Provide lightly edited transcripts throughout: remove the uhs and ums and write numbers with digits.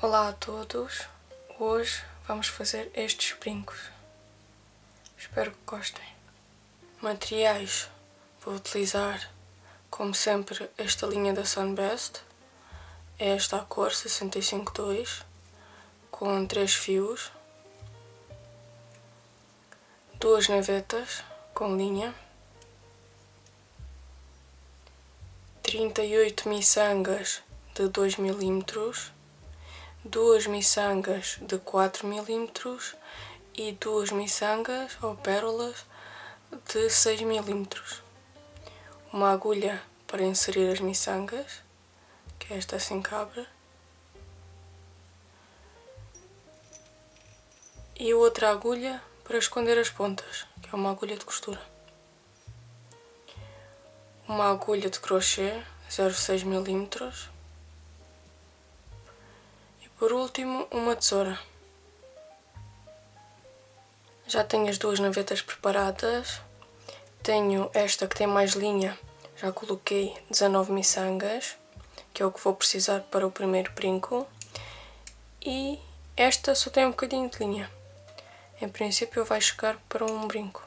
Olá a todos, hoje vamos fazer estes brincos, espero que gostem. Materiais, vou utilizar como sempre esta linha da Sunbest, é esta a cor 652, com 3 fios, 2 navetas com linha, 38 miçangas de 2 mm, 2 miçangas de 4 mm e 2 miçangas ou pérolas de 6 mm. Uma agulha para inserir as miçangas, que é esta assim que abre, e outra agulha para esconder as pontas, que é uma agulha de costura. Uma agulha de crochê 0,6 mm. E por último, uma tesoura. Já tenho as duas navetas preparadas. Tenho esta que tem mais linha, já coloquei 19 miçangas, que é o que vou precisar para o primeiro brinco. E esta só tem um bocadinho de linha. Em princípio vai chegar para um brinco.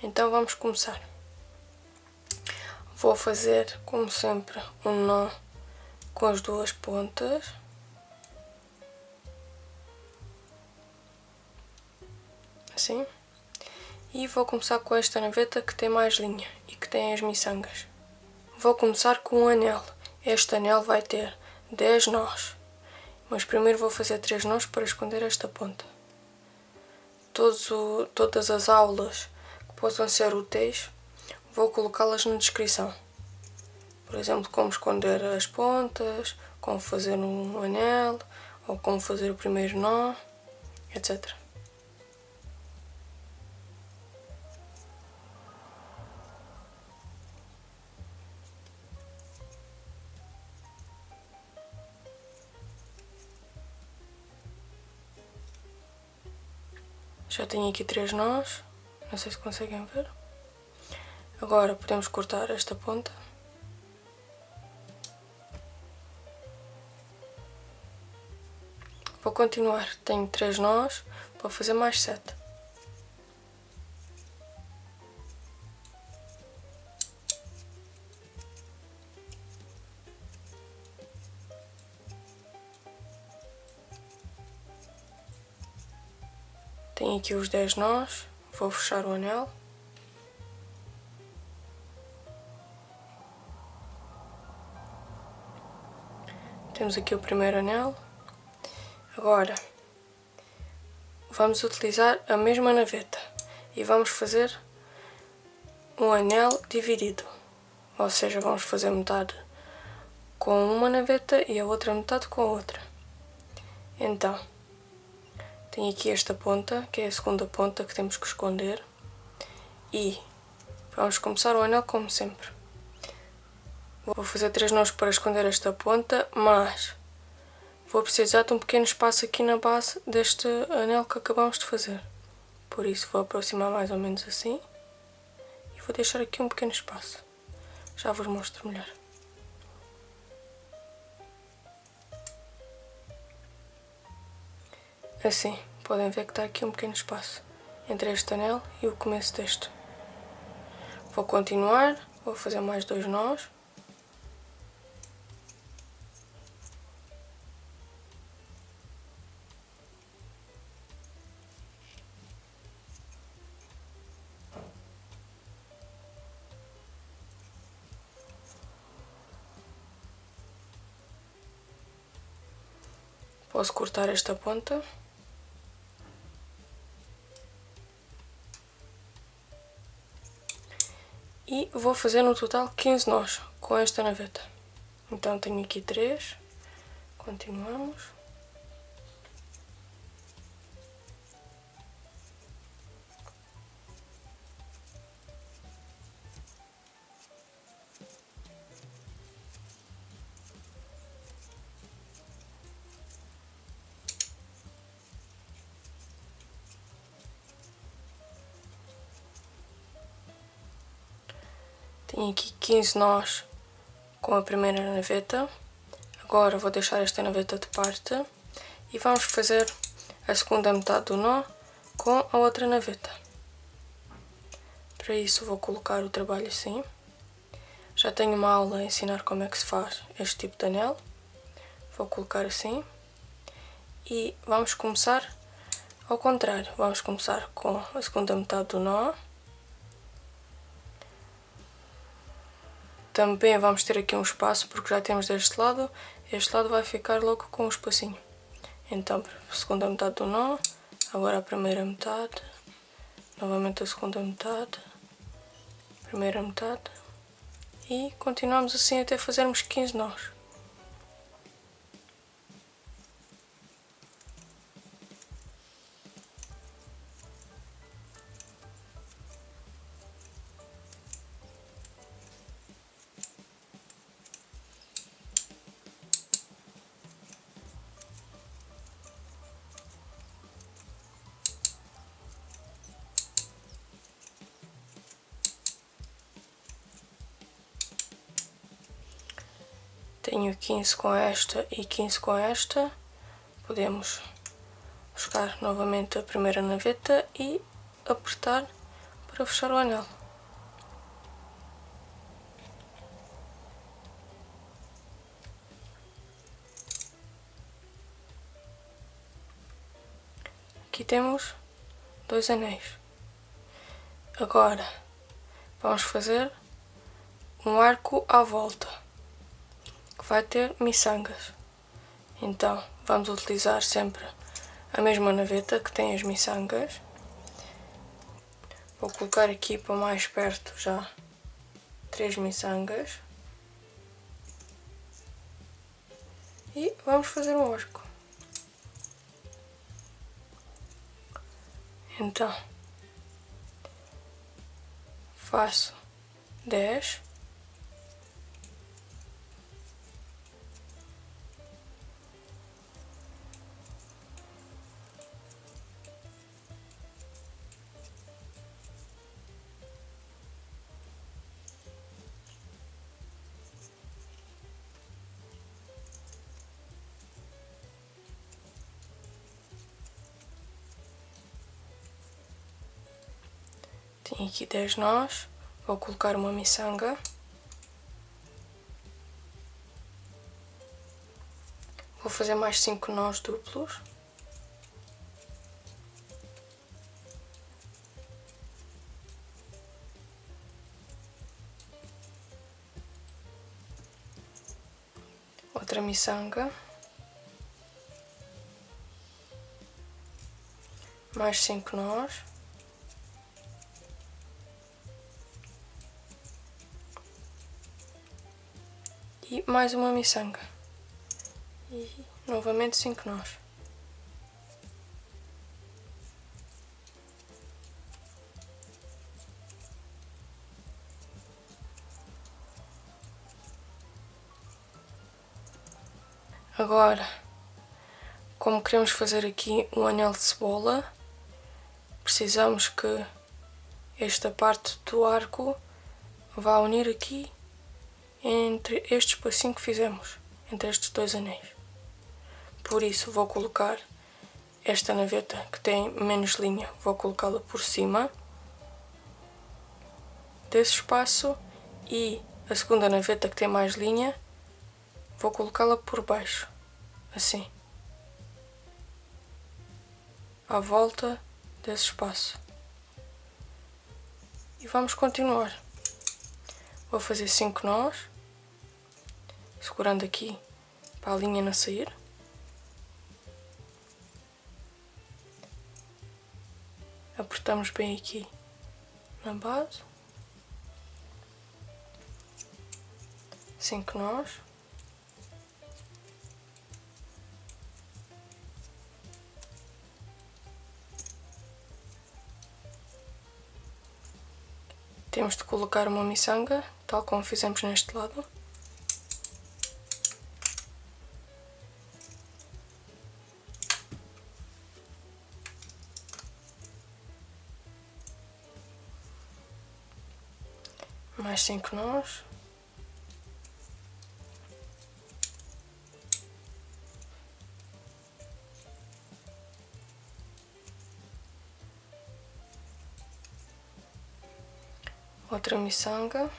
Então vamos começar. Vou fazer, como sempre, um nó com as duas pontas. Assim. E vou começar com esta naveta que tem mais linha e que tem as miçangas. Vou começar com um anel. Este anel vai ter 10 nós. Mas primeiro vou fazer 3 nós para esconder esta ponta. Todas as aulas que possam ser úteis, vou colocá-las na descrição. Por exemplo, como esconder as pontas, como fazer um anel, ou como fazer o primeiro nó, etc. Já tenho aqui 3 nós, não sei se conseguem ver. Agora podemos cortar esta ponta. Vou continuar, tenho 3 nós, vou fazer mais 7. Tenho aqui os 10 nós, vou fechar o anel. Temos aqui o primeiro anel. Agora, vamos utilizar a mesma naveta e vamos fazer um anel dividido. Ou seja, vamos fazer metade com uma naveta e a outra metade com a outra. Então, tenho aqui esta ponta, que é a segunda ponta que temos que esconder. E vamos começar o anel como sempre. Vou fazer 3 nós para esconder esta ponta, mas vou precisar de um pequeno espaço aqui na base deste anel que acabamos de fazer. Por isso vou aproximar mais ou menos assim. E vou deixar aqui um pequeno espaço. Já vos mostro melhor. Assim, podem ver que está aqui um pequeno espaço entre este anel e o começo deste. Vou continuar, vou fazer mais 2 nós. Posso cortar esta ponta. E vou fazer no total 15 nós com esta naveta. Então tenho aqui 3. Continuamos. Tenho aqui 15 nós com a primeira naveta. Agora vou deixar esta naveta de parte e vamos fazer a segunda metade do nó com a outra naveta. Para isso vou colocar o trabalho assim. Já tenho uma aula a ensinar como é que se faz este tipo de anel. Vou colocar assim. E vamos começar ao contrário. Vamos começar com a segunda metade do nó. Também vamos ter aqui um espaço porque já temos deste lado. Este lado vai ficar logo com um espacinho. Então, segunda metade do nó. Agora a primeira metade. Novamente a segunda metade. Primeira metade. E continuamos assim até fazermos 15 nós. Tenho 15 com esta e 15 com esta. Podemos buscar novamente a primeira naveta e apertar para fechar o anel. Aqui temos 2 anéis. Agora vamos fazer um arco à volta, que vai ter miçangas. Então vamos utilizar sempre a mesma naveta que tem as miçangas. Vou colocar aqui para mais perto já 3 miçangas. E vamos fazer um arco. Então faço 10. Tenho aqui 10 nós, vou colocar uma miçanga. Vou fazer mais 5 nós duplos. Outra miçanga. Mais 5 nós. E mais uma miçanga. E novamente 5 nós. Agora, como queremos fazer aqui um anel de cebola, precisamos que esta parte do arco vá unir aqui entre este espacinho que fizemos, entre estes 2 anéis. Por isso vou colocar esta naveta que tem menos linha, vou colocá-la por cima desse espaço e a segunda naveta que tem mais linha vou colocá-la por baixo, assim, à volta desse espaço. E vamos continuar. Vou fazer 5 nós, segurando aqui para a linha não sair. Apertamos bem aqui na base. 5 nós. Temos de colocar uma miçanga, tal como fizemos neste lado. Mais 5 nós. outra miçanga,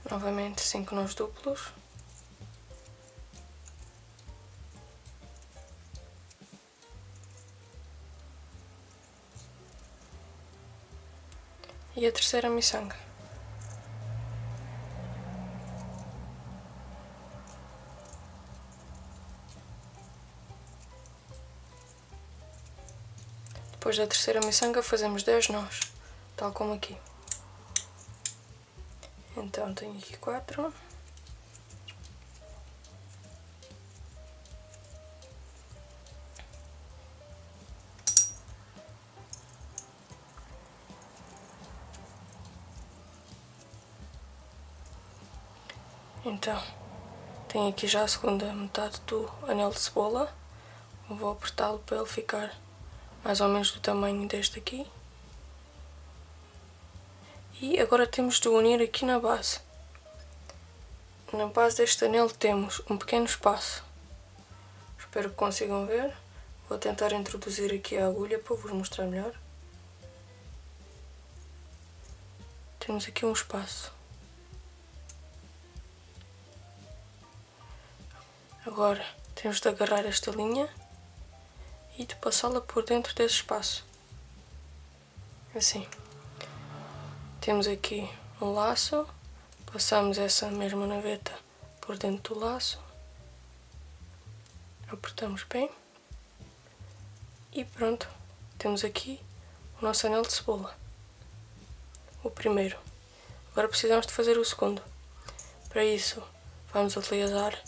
novamente 5 nós duplos, e a terceira miçanga. Depois da terceira miçanga fazemos 10 nós, tal como aqui. Então tenho aqui 4. Então, tenho aqui já a segunda metade do anel de cebola. Vou apertá-lo para ele ficar mais ou menos do tamanho deste aqui. E agora temos de unir aqui na base. Na base deste anel temos um pequeno espaço. Espero que consigam ver. Vou tentar introduzir aqui a agulha para vos mostrar melhor. Temos aqui um espaço. Agora temos de agarrar esta linha e de passá-la por dentro desse espaço. Assim. Temos aqui um laço, passamos essa mesma naveta por dentro do laço, apertamos bem e pronto, temos aqui o nosso anel de cebola, o primeiro. Agora precisamos de fazer o segundo. Para isso vamos utilizar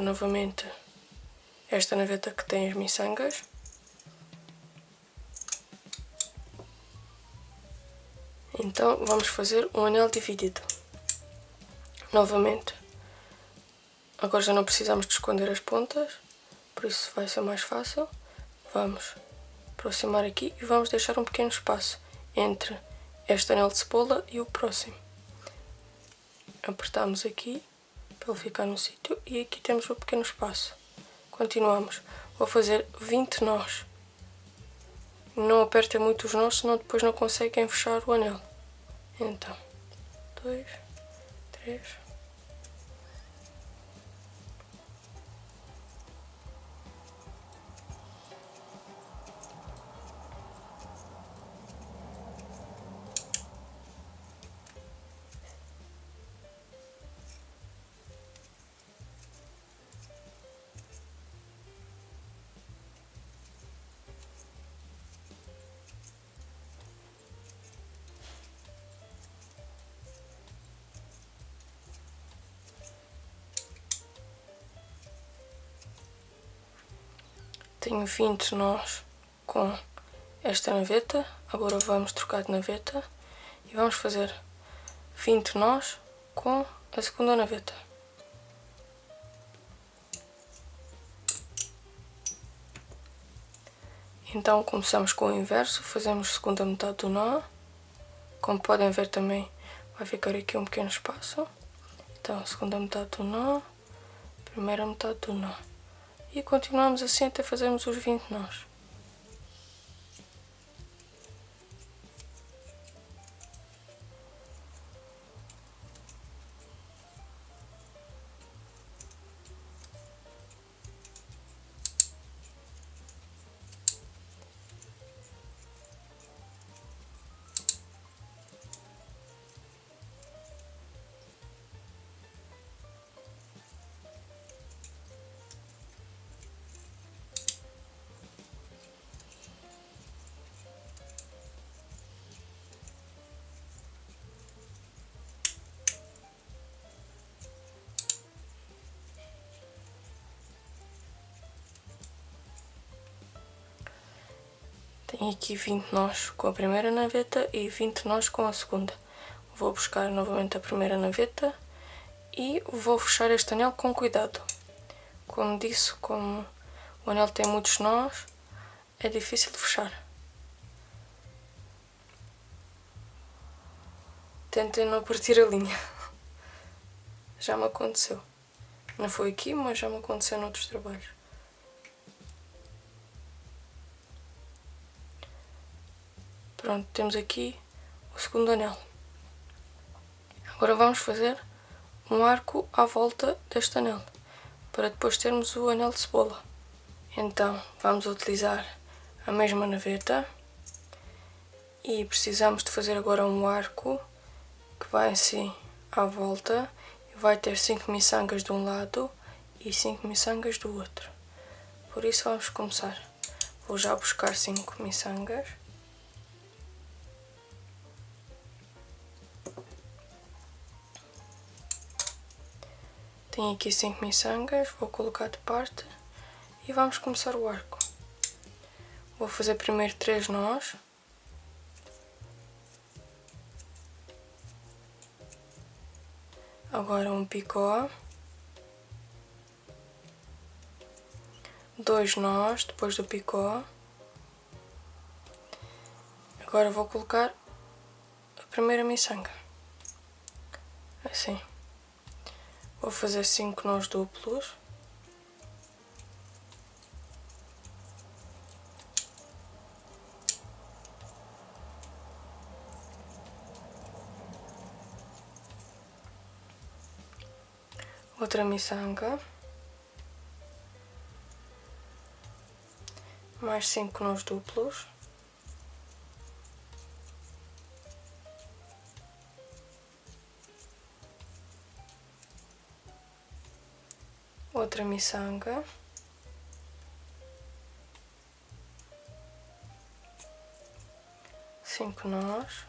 novamente esta naveta que tem as miçangas. Então vamos fazer um anel dividido. Novamente. Agora já não precisamos de esconder as pontas, por isso vai ser mais fácil. Vamos aproximar aqui e vamos deixar um pequeno espaço entre este anel de cebola e o próximo. Apertamos aqui para ele ficar no sítio e aqui temos o pequeno espaço. Continuamos. Vou fazer 20 nós. Não apertem muito os nós, senão depois não conseguem fechar o anel. Então, 2, 3... Tenho 20 nós com esta naveta. Agora vamos trocar de naveta e vamos fazer 20 nós com a segunda naveta. Então começamos com o inverso, fazemos a segunda metade do nó. Como podem ver também vai ficar aqui um pequeno espaço. Então segunda metade do nó, primeira metade do nó. E continuamos assim até fazermos os 20 nós. Tenho aqui 20 nós com a primeira naveta e 20 nós com a segunda. Vou buscar novamente a primeira naveta e vou fechar este anel com cuidado. Como disse, como o anel tem muitos nós, é difícil de fechar. Tentem não partir a linha. Já me aconteceu. Não foi aqui, mas já me aconteceu noutros trabalhos. Pronto, temos aqui o segundo anel. Agora vamos fazer um arco à volta deste anel, para depois termos o anel de cebola. Então vamos utilizar a mesma naveta e precisamos de fazer agora um arco que vai assim à volta e vai ter 5 miçangas de um lado e 5 miçangas do outro. Por isso vamos começar. Vou já buscar 5 miçangas. Tenho aqui 5 miçangas, vou colocar de parte e vamos começar o arco. Vou fazer primeiro 3 nós. Agora um picó. 2 nós depois do picó. Agora vou colocar a primeira miçanga. Assim. Vou fazer 5 nós duplos. Outra miçanga. Mais 5 nós duplos. Outra miçanga. Cinco nós.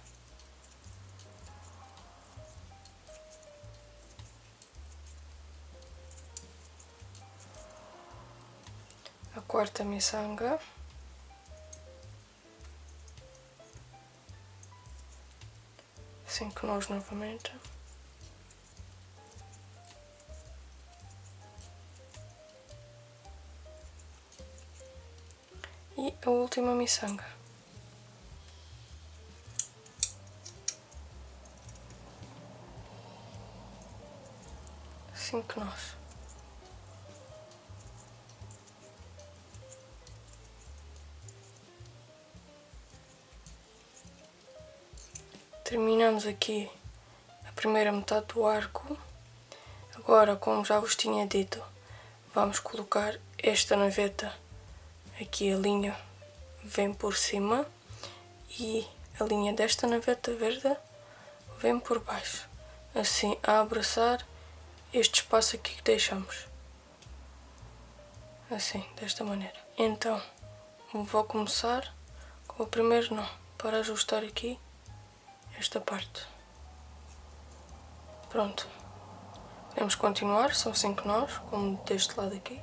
A quarta miçanga. Cinco nós novamente. E a última miçanga. Cinco nós. Terminamos aqui a primeira metade do arco. Agora, como já vos tinha dito, vamos colocar esta naveta aqui, a linha vem por cima e a linha desta naveta verde vem por baixo, assim a abraçar este espaço aqui que deixamos, assim, desta maneira. Então vou começar com o primeiro nó para ajustar aqui esta parte. Pronto, podemos continuar, são 5 nós, como deste lado aqui.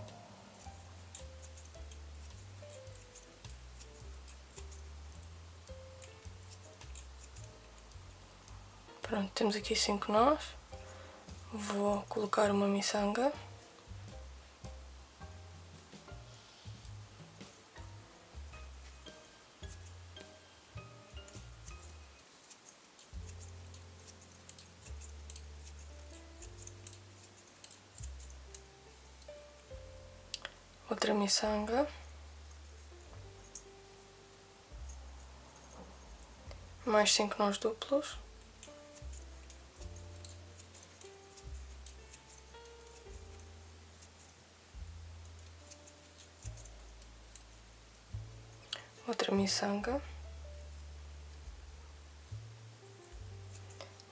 Pronto, temos aqui 5 nós. Vou colocar uma miçanga. Outra miçanga. Mais 5 nós duplos. Outra miçanga.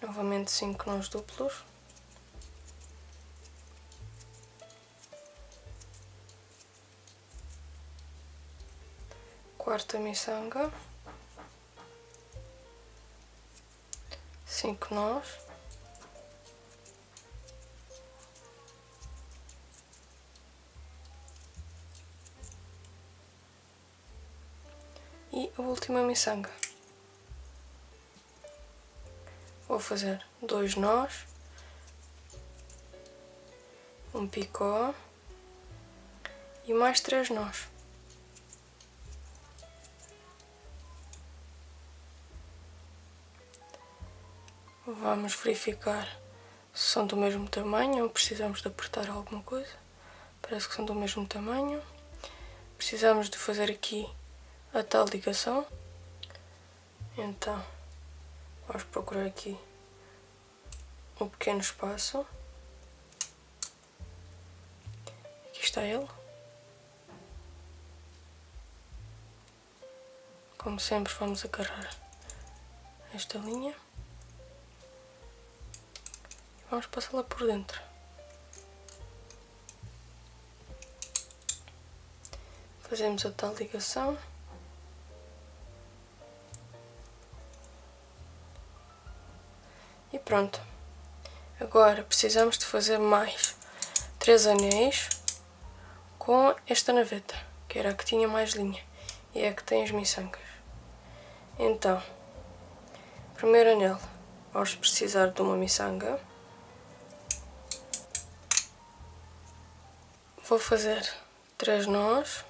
Novamente 5 nós duplos. Quarta miçanga. 5 nós. E a última miçanga. Vou fazer 2 nós, um picó e mais 3 nós. Vamos verificar se são do mesmo tamanho ou precisamos de apertar alguma coisa. Parece que são do mesmo tamanho. Precisamos de fazer aqui a tal ligação. Então, vamos procurar aqui um pequeno espaço. Aqui está ele. Como sempre, vamos agarrar esta linha e vamos passá-la por dentro. Fazemos a tal ligação. E pronto. Agora precisamos de fazer mais 3 anéis com esta naveta, que era a que tinha mais linha e é a que tem as miçangas. Então, primeiro anel, vamos precisar de uma miçanga. Vou fazer 3 nós.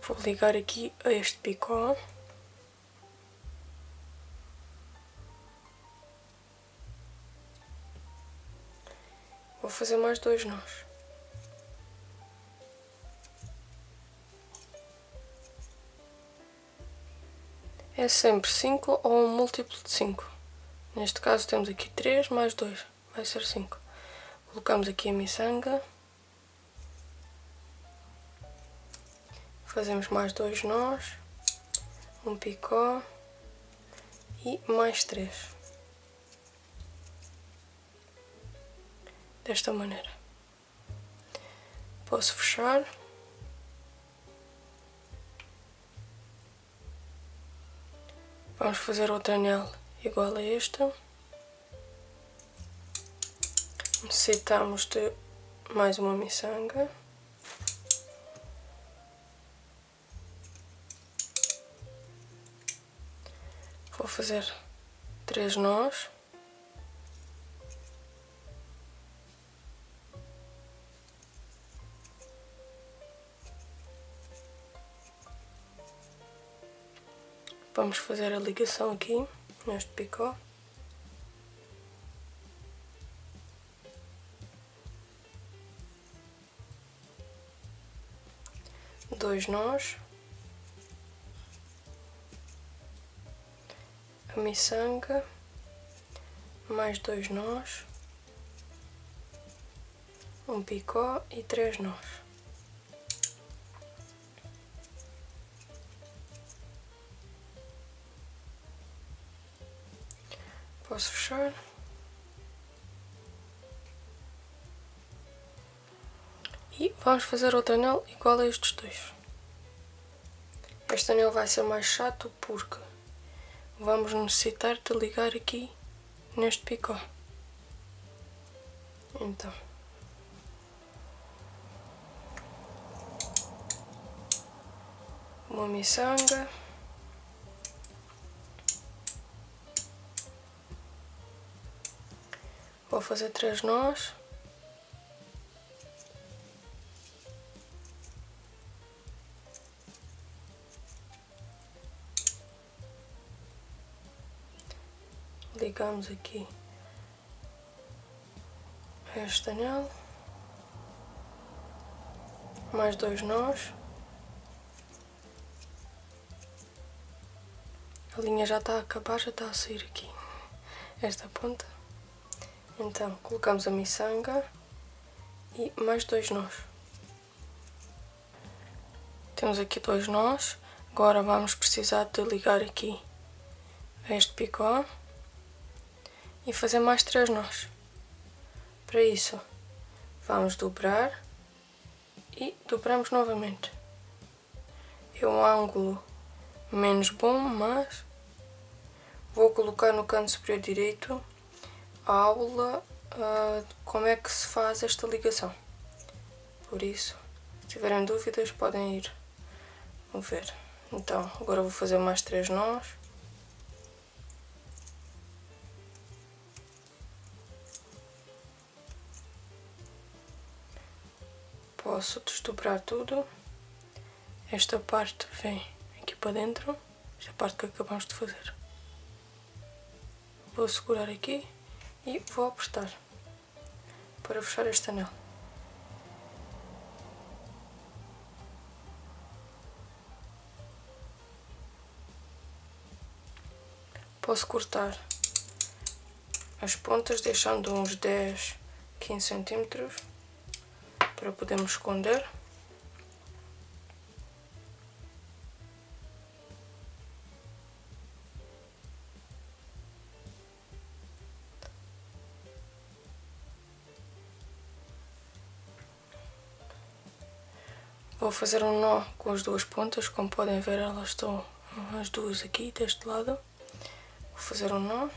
Vou ligar aqui a este picó. Vou fazer mais 2 nós. É sempre 5 ou um múltiplo de 5. Neste caso temos aqui 3 mais 2, vai ser 5. Colocamos aqui a miçanga. Fazemos mais 2 nós, um picó e mais 3. Desta maneira. Posso fechar. Vamos fazer outro anel igual a este. Necessitamos de mais uma miçanga. Vou fazer 3 nós. Vamos fazer a ligação aqui, neste picó. Dois nós. A miçanga. Mais 2 nós. Um picó e 3 nós. Posso fechar. E vamos fazer outro anel igual a estes dois. Este anel vai ser mais chato porque vamos necessitar de ligar aqui neste picó. Então, uma miçanga. Vou fazer 3 nós. Ligamos aqui este anel. Mais 2 nós. A linha já está a acabar, já está a sair aqui esta ponta. Então, colocamos a miçanga e mais 2 nós. Temos aqui 2 nós. Agora vamos precisar de ligar aqui a este picó e fazer mais 3 nós. Para isso, vamos dobrar e dobramos novamente. É um ângulo menos bom, mas vou colocar no canto superior direito a aula de como é que se faz esta ligação. Por isso, se tiverem dúvidas, podem ir ver. Então, agora vou fazer mais 3 nós. Posso desdobrar tudo. Esta parte vem aqui para dentro. Esta parte que acabamos de fazer. Vou segurar aqui e vou apertar. para fechar este anel. Posso cortar as pontas deixando uns 10, 15 centímetros para podermos esconder. Vou fazer um nó com as duas pontas, como podem ver elas estão as duas aqui deste lado. Vou fazer um nó.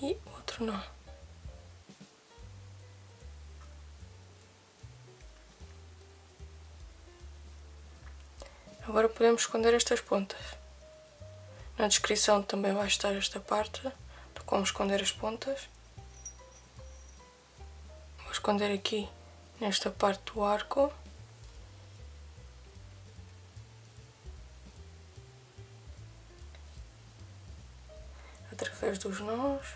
E outro nó. Agora podemos esconder estas pontas. Na descrição também vai estar esta parte de como esconder as pontas. Vou esconder aqui nesta parte do arco. Através dos nós.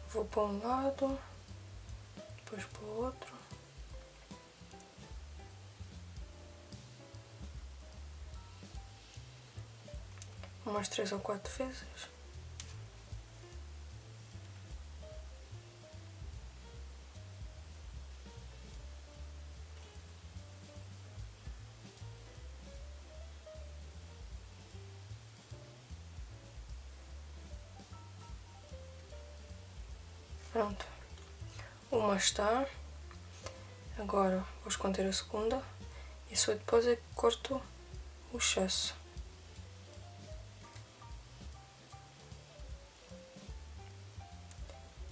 Vou para um lado, depois para o outro. Umas 3 ou 4 vezes. Pronto. Uma está. Agora vou esconder a segunda. E só depois é que corto o excesso.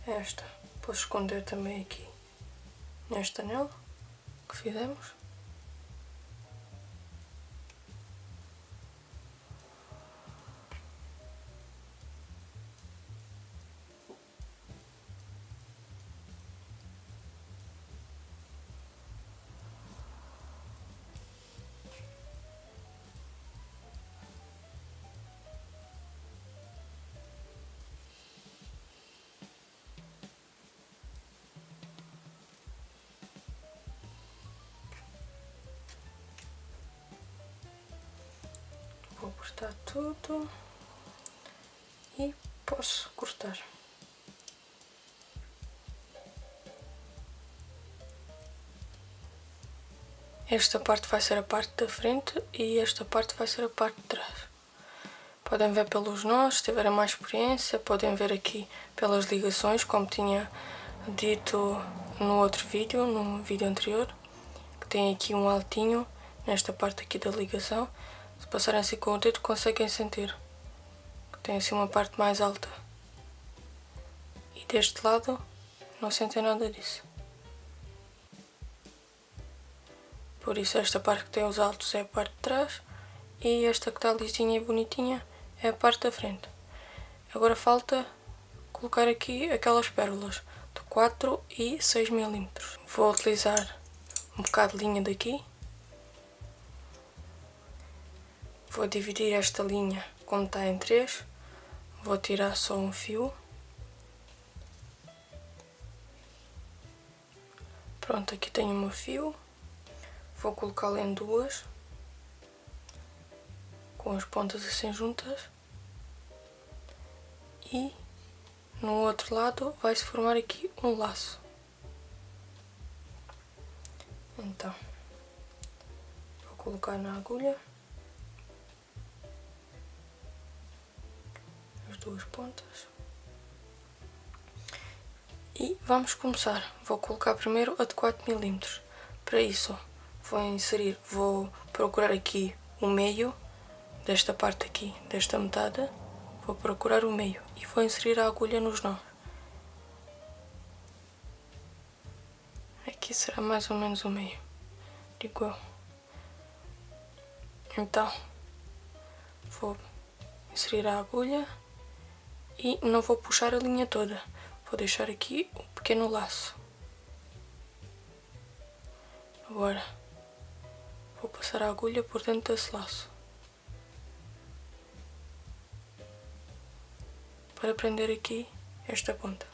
Esta posso esconder também aqui neste anel que fizemos. Vou apertar tudo e posso cortar. Esta parte vai ser a parte da frente e esta parte vai ser a parte de trás. Podem ver pelos nós, se tiverem mais experiência, podem ver aqui pelas ligações, como tinha dito no outro vídeo, no vídeo anterior, que tem aqui um altinho nesta parte aqui da ligação. Se passarem assim com o dedo conseguem sentir que tem assim uma parte mais alta. E deste lado não sentem nada disso. Por isso esta parte que tem os altos é a parte de trás e esta que está lisinha e bonitinha é a parte da frente. Agora falta colocar aqui aquelas pérolas de 4 e 6 mm. Vou utilizar um bocado de linha daqui. Vou dividir esta linha como está em 3. Vou tirar só um fio. Pronto, aqui tenho o meu fio. Vou colocá-lo em duas, com as pontas assim juntas. E no outro lado vai-se formar aqui um laço. Então, vou colocar na agulha as duas pontas. E vamos começar. Vou colocar primeiro a de 4 mm. Para isso, vou procurar aqui o meio desta parte aqui, desta metade. Vou procurar o meio e vou inserir a agulha nos nós. Aqui será mais ou menos o meio, digo eu. Então, vou inserir a agulha e não vou puxar a linha toda. Vou deixar aqui um pequeno laço. Agora, vou passar a agulha por dentro desse laço. para prender aqui esta ponta.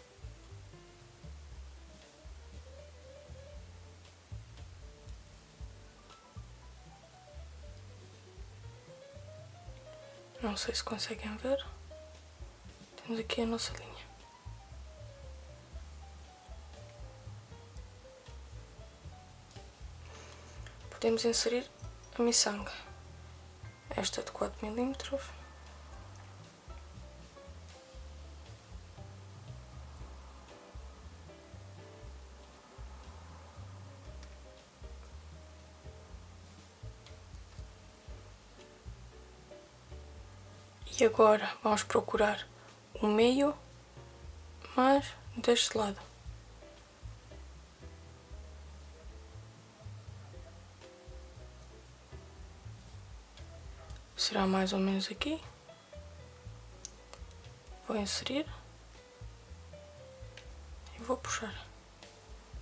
Não sei se conseguem ver. Temos aqui a nossa linha. Podemos inserir a miçanga. Esta de 4 mm. E agora vamos procurar o meio, mas deste lado. Será mais ou menos aqui. Vou inserir e vou puxar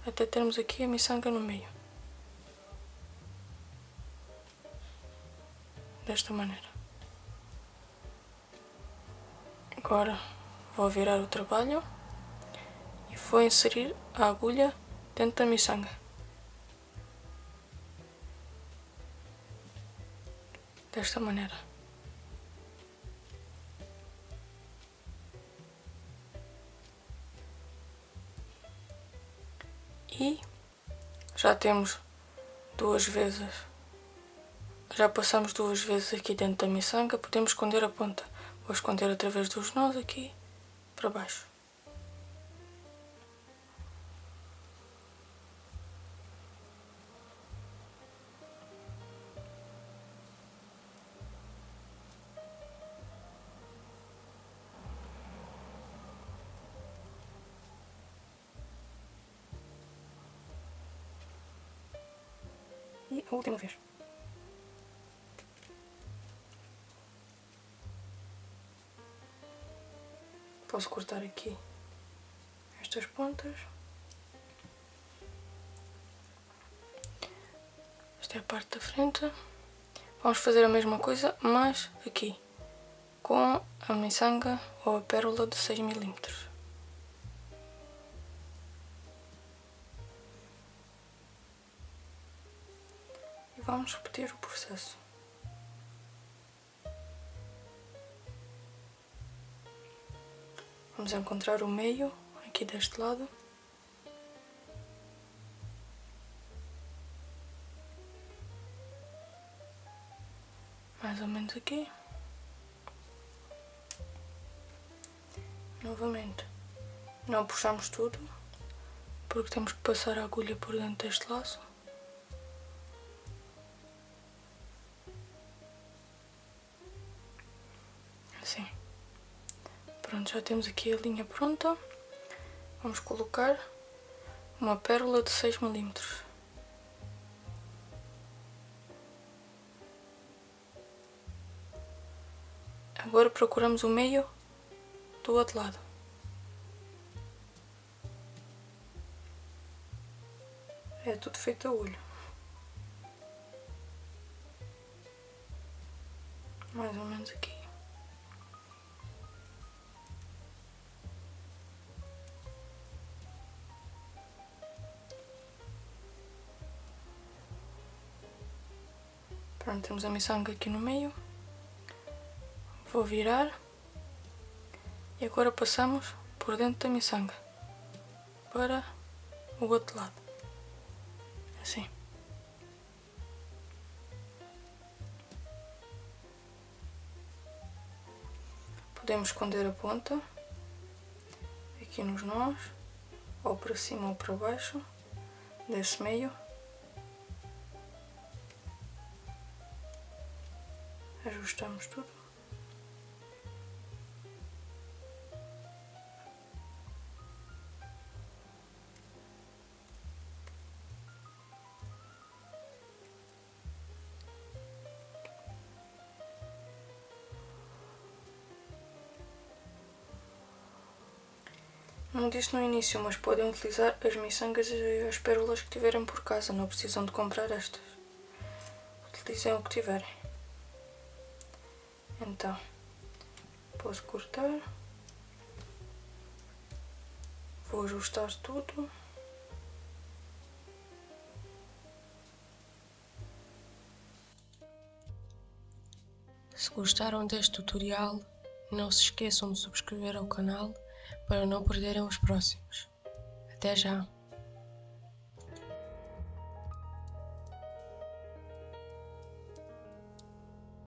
até termos aqui a miçanga no meio. Desta maneira. Agora vou virar o trabalho e vou inserir a agulha dentro da miçanga. Desta maneira. E já temos duas vezes. Já passamos duas vezes aqui dentro da miçanga. Podemos esconder a ponta. Vou esconder através dos nós aqui para baixo. E a última vez. Posso cortar aqui estas pontas. Esta é a parte da frente. Vamos fazer a mesma coisa, mas aqui, com a miçanga ou a pérola de 6 mm. E vamos repetir o processo. Vamos encontrar o meio aqui deste lado. Mais ou menos aqui. Novamente, não puxamos tudo, porque temos que passar a agulha por dentro deste laço. Assim. Pronto, já temos aqui a linha pronta. Vamos colocar uma pérola de 6 mm. Agora procuramos o meio do outro lado. É tudo feito a olho. Mais ou menos aqui. Pronto, temos a miçanga aqui no meio. Vou virar. E agora passamos por dentro da miçanga. Para o outro lado. Assim. Podemos esconder a ponta. Aqui nos nós. Ou para cima ou para baixo. Desse meio. Ajustamos tudo. Não disse no início, mas podem utilizar as miçangas e as pérolas que tiverem por casa, não precisam de comprar estas. Utilizem o que tiverem. Então, posso cortar Vou ajustar tudo. Se gostaram deste tutorial, não se esqueçam de subscrever ao canal para não perderem os próximos. Até já!